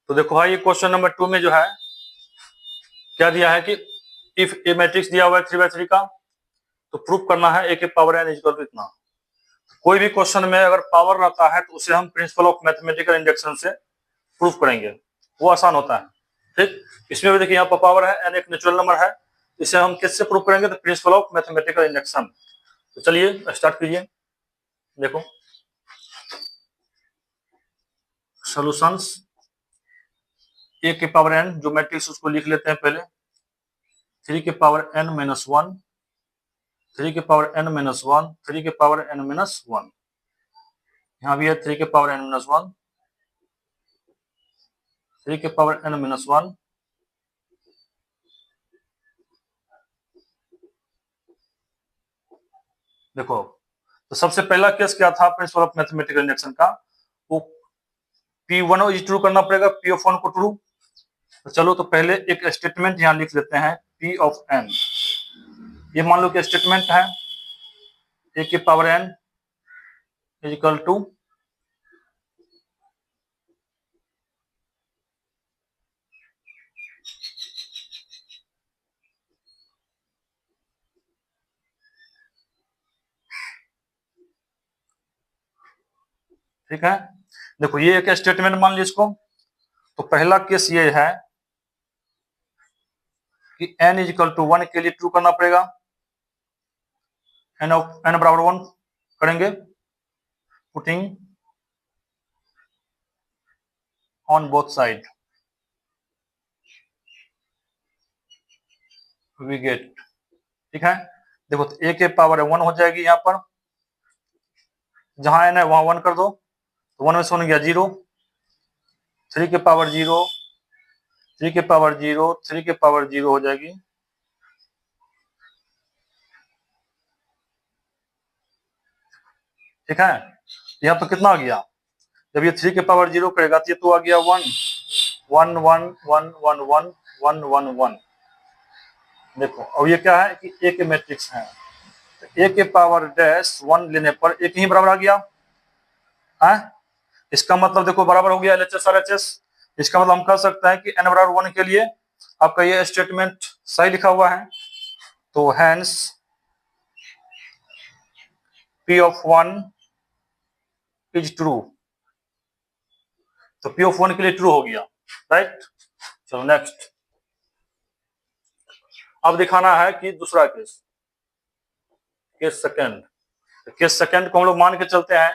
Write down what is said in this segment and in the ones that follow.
तो देखो भाई, क्वेश्चन नंबर 2 में जो है क्या दिया है कि इफ ए मैट्रिक्स दिया हुआ है 3/3 का, तो प्रूफ करना है ए के पावर एन इक्वल टू इतना। कोई भी क्वेश्चन में अगर पावर रहता है तो उसे हम प्रिंसिपल ऑफ मैथमेटिकल इंडक्शन से प्रूफ करेंगे, वो आसान होता है। ठीक, इसमें भी देखिए यहाँ पर पावर है, एन एक नेचुरल नंबर है, इसे हम किससे प्रूफ करेंगे? तो प्रिंसिपल ऑफ मैथमेटिकल इंडक्शन। तो चलिए स्टार्ट कीजिए। देखो सॉल्यूशंस, ए के पावर एन जो मैट्रिक्स उसको लिख लेते हैं पहले, 3 के पावर एन माइनस 1, 3 के पावर एन माइनस 1, 3 के पावर एन माइनस 1, यहाँ भी है 3 के पावर एन माइनस 1, 3 के पावर एन माइनस 1, देखो तो सबसे पहला केस क्या था प्रिंसिपल ऑफ मैथमेटिकल इंडक्शन का? वो P1 इज ट्रू करना पड़ेगा, P ऑफ 1 को ट्रू। तो चलो तो पहले एक स्टेटमेंट यहाँ लिख लेते हैं, P ऑफ n। ये मान लो कि स्टेटमेंट है ए के power n is equal to ठीक है। देखो ये एक स्टेटमेंट मान ली इसको। तो पहला केस ये है कि n इज इक्वल टू 1 के लिए ट्रू करना पड़ेगा, n बराबर 1 करेंगे, putting on both side we get. ठीक है, देखो तो a के पावर 1 हो जाएगी, यहाँ पर जहां n है वहां 1 कर दो, तो 1 में से 1 गया 0, 3 के पावर 0, 3 के पावर 0, 3 के पावर 0 हो जाएगी। ठीक है, यहाँ पर कितना आ गया? जब ये 3 के पावर 0 करेगा तो ये तो आ गया 1 1 1 1 1 1 1 1 1। देखो और ये क्या है कि ए के मैट्रिक्स है, तो ए के पावर डैश 1 लेने पर एक ही बराबर आ गया है। इसका मतलब देखो बराबर हो गया LHS और HS। इसका मतलब हम कह सकते हैं कि n बराबर 1 के लिए आपका ये स्टेटमेंट सही लिखा हुआ है। तो hence P of 1 is true, तो P ऑफ 1 के लिए ट्रू हो गया, राइट। चलो नेक्स्ट, अब दिखाना है कि दूसरा केस, केस सेकंड। तो केस सेकंड को हम लोग मान के चलते हैं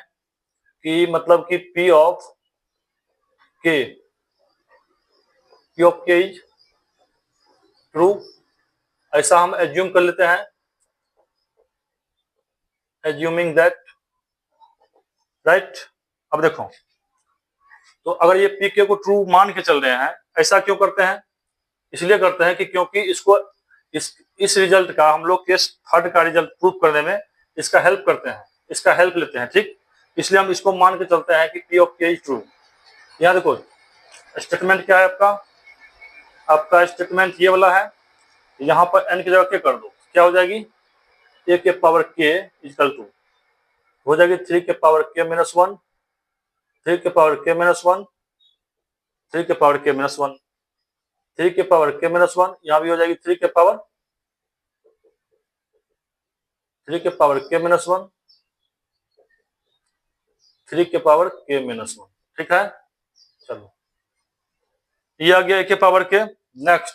कि मतलब कि P of K is true, ऐसा हम एज्यूम कर लेते हैं, एज्यूमिंग दैट, राइट। अब देखो तो अगर ये पीके को ट्रू मान के चल रहे हैं, ऐसा क्यों करते हैं? इसलिए करते हैं कि क्योंकि इसको इस रिजल्ट का हम लोग केस थर्ड का रिजल्ट प्रूफ करने में इसका हेल्प करते हैं, इसका हेल्प लेते हैं। ठीक, इसलिए हम इसको मान के चलते हैं कि पी ऑफ के इज ट्रू। यहाँ देखो स्टेटमेंट क्या है आपका, आपका स्टेटमेंट ये वाला है, यहाँ पर एन की जगह के कर दो, क्या हो जाएगी? ए के पावर के इक्वल टू हो जाएगी 3 के पावर के माइनस 1, 3 के पावर के माइनस 1, 3 के पावर के माइनस 1, 3 के पावर के माइनस 1, यहाँ भी हो जाएगी 3 के पावर के माइनस 1, 3 के पावर के माइनस 1। ठीक है, चलो ये आ गया ए के पावर के। Next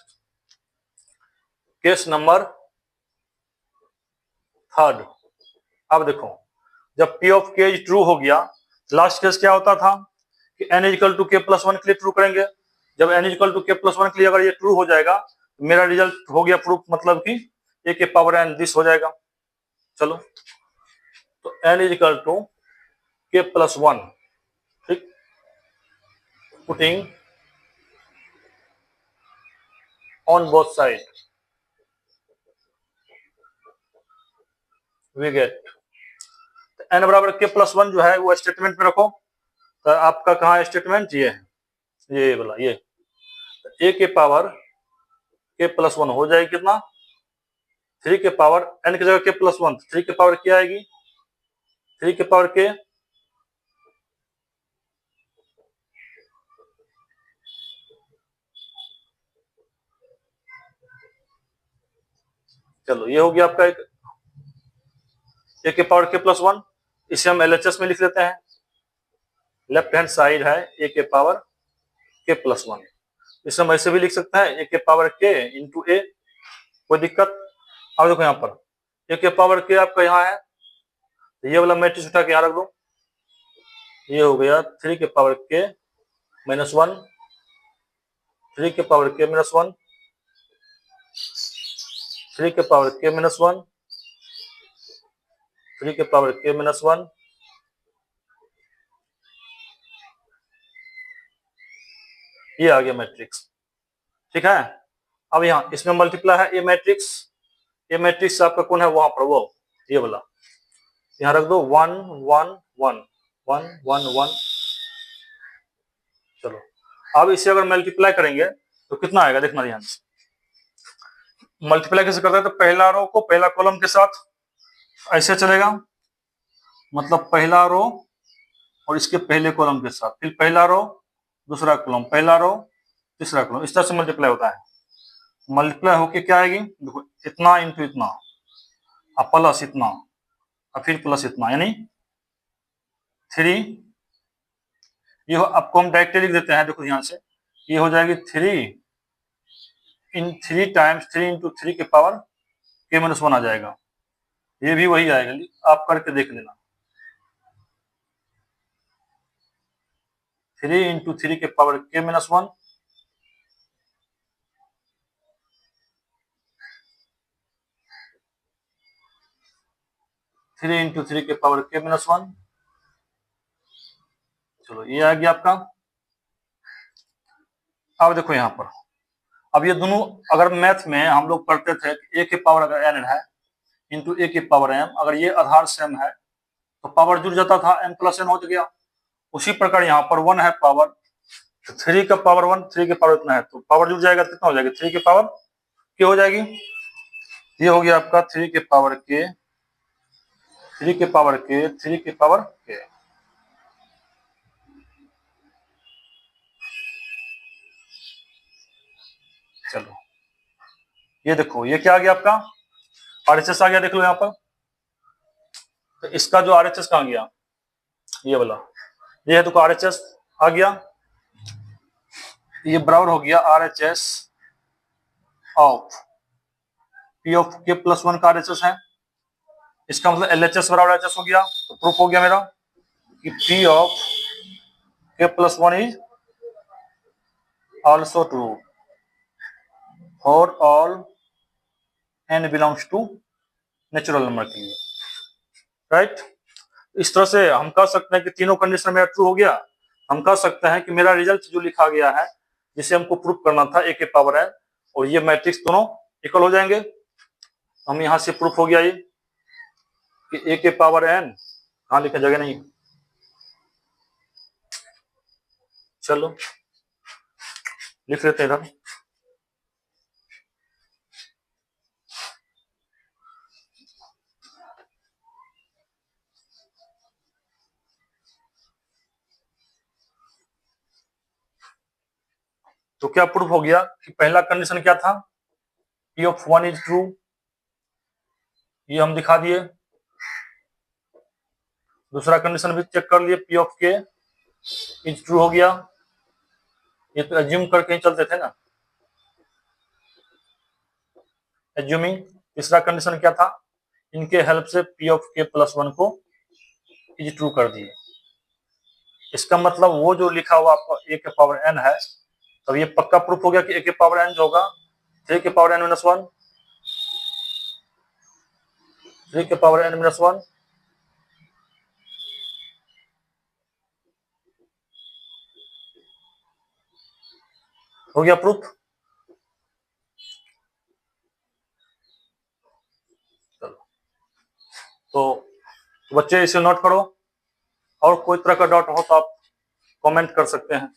case number third. अब देखो जब P ऑफ के इज ट्रू हो गया, लास्ट केस क्या होता था कि n equal to k plus 1 के लिए ट्रू करेंगे। जब n equal to k plus 1 के लिए अगर ये ट्रू हो जाएगा तो मेरा रिजल्ट हो गया प्रूफ, मतलब कि ए के पावर n दिस हो जाएगा। चलो तो n equal to k plus 1, ठीक, putting on both side we get. n बराबर के प्लस 1 जो है वो स्टेटमेंट में रखो। तो आपका कहाँ स्टेटमेंट? ये है, ये वाला, ये ए के पावर के प्लस 1 हो जाएगी कितना? 3 के पावर n की जगह के प्लस 1, 3 के पावर क्या आएगी? 3 के पावर के चलो ये हो गया आपका एक ए के पावर के प्लस 1, इसे हम LHS में लिख लेते हैं। लेफ्ट हैंड साइड है ए के पावर के प्लस 1, इसे हम ऐसे भी लिख सकते हैं ए के पावर के इंटू ए, कोई दिक्कत। अब देखो यहाँ पर ए के पावर के आपका यहाँ है, तो ये वाला मैट्रिक्स उठा के यहाँ रख दो, ये हो गया 3 के पावर के माइनस 1, 3 के पावर के माइनस 1, 3 के पावर के माइनस 1, 3 के पावर के माइनस 1, ये आ गया मैट्रिक्स। ठीक है, अब यहाँ इसमें मल्टीप्लाई है ए मैट्रिक्स, ये मैट्रिक्स आपका कौन है वहां पर, वो ये वाला, यहाँ रख दो 1 1 1 1 1 1। चलो अब इसे अगर मल्टीप्लाई करेंगे तो कितना आएगा, देखना ध्यान से। मल्टीप्लाई कैसे करते हैं, तो पहला रो को पहला कॉलम के साथ ऐसे चलेगा, मतलब पहला रो और इसके पहले कॉलम के साथ, फिर पहला रो दूसरा कॉलम, पहला रो तीसरा कॉलम, इस तरह से मल्टीप्लाई होता है। मल्टीप्लाई होके क्या आएगी, देखो इतना इंटू इतना, अब प्लस इतना, और फिर प्लस इतना, यानी 3, ये आपको हम डायरेक्टली लिख देते हैं, देखो ध्यान से, ये हो जाएगी 3 इन 3 टाइम्स 3 इंटू 3 के पावर के माइनस 1 आ जाएगा, ये भी वही आएगा, आप करके देख लेना, 3 इंटू 3 के पावर के माइनस 1, 3 इंटू 3 के पावर के माइनस 1। चलो ये आ गया आपका। अब देखो यहाँ पर, अब ये दोनों अगर मैथ में हम लोग पढ़ते थे ए के पावर अगर n है इंटू ए के पावर m, अगर ये आधार सेम है तो पावर जुड़ जाता था, m प्लस n हो गया। उसी प्रकार यहाँ पर 1 है पावर, तो 3 का पावर 1, 3 के पावर इतना है, तो पावर जुड़ जाएगा, कितना हो जाएगा, 3 के पावर के हो जाएगी, ये हो गया आपका 3 के पावर के, 3 के पावर के, 3 के पावर के। चलो ये देखो ये क्या आ गया आपका, RHS आ गया, देख लो यहाँ पर। तो इसका जो RHS कहाँ गया, ये वाला, ये है तो RHS आ गया, ये बराबर हो गया RHS of P of k plus 1 का RHS है, इसका मतलब LHS बराबर RHS हो गया। तो प्रूफ हो गया मेरा कि P of k plus 1 is also true for all n belongs to natural number के लिए, राइट। इस तरह से हम कह सकते हैं कि तीनों कंडीशन मेरा ट्रू हो गया। हम कह सकते हैं कि मेरा रिजल्ट जो लिखा गया है, जिसे हमको प्रूफ करना था ए के पावर n और ये मैट्रिक्स दोनों इक्वल हो जाएंगे। हम यहां से प्रूफ हो गया ये कि ए के पावर n, कहां लिखा, जगह नहीं, चलो लिख लेते हैं इधर। तो क्या प्रूफ हो गया कि पहला कंडीशन क्या था, P ऑफ 1 इज ट्रू, ये हम दिखा दिए। दूसरा कंडीशन भी चेक कर लिए, P ऑफ के इज ट्रू हो गया, ये तो एज्यूम करके ही चलते थे ना, एज्यूमिंग। तीसरा कंडीशन क्या था, इनके हेल्प से P ऑफ के प्लस 1 को इज ट्रू कर दिए। इसका मतलब वो जो लिखा हुआ आपका ए के पावर n है, तब ये पक्का प्रूफ हो गया कि ए के पावर n जो होगा 3 के पावर n माइनस 1, 3 के पावर n माइनस 1, हो गया प्रूफ। चलो तो बच्चे इसे नोट करो, और कोई तरह का डाउट हो तो आप कमेंट कर सकते हैं।